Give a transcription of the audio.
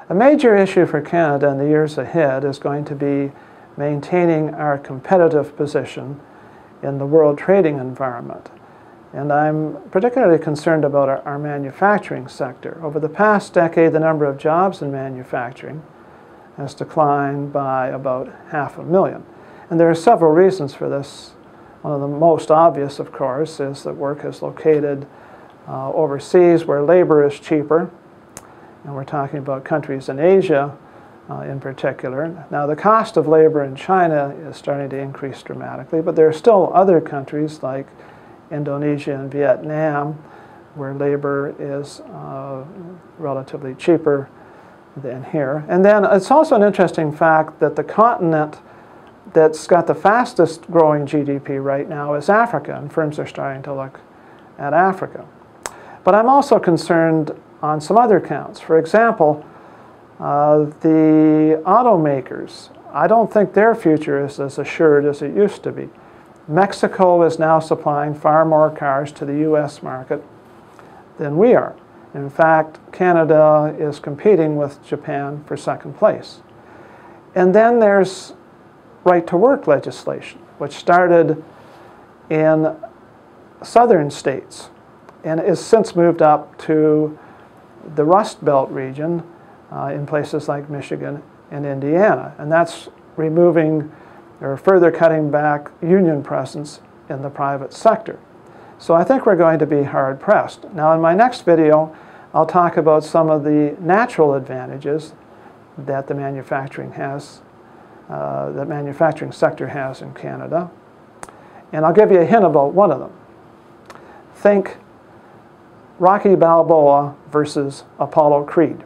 A major issue for Canada in the years ahead is going to be maintaining our competitive position in the world trading environment. And I'm particularly concerned about our manufacturing sector. Over the past decade, the number of jobs in manufacturing has declined by about 500,000. And there are several reasons for this. One of the most obvious, of course, is that work is located overseas where labor is cheaper. And we're talking about countries in Asia in particular. Now, the cost of labor in China is starting to increase dramatically, but there are still other countries like Indonesia and Vietnam where labor is relatively cheaper than here. And then it's also an interesting fact that the continent that's got the fastest growing GDP right now is Africa, and firms are starting to look at Africa. But I'm also concerned on some other counts. For example, the automakers, I don't think their future is as assured as it used to be. Mexico is now supplying far more cars to the US market than we are. In fact, Canada is competing with Japan for second place. And then there's right-to-work legislation, which started in southern states and has since moved up to the Rust Belt region in places like Michigan and Indiana. And that's removing or further cutting back union presence in the private sector. So I think we're going to be hard-pressed. Now, in my next video, I'll talk about some of the natural advantages that the manufacturing sector has in Canada. And I'll give you a hint about one of them. Think Rocky Balboa versus Apollo Creed.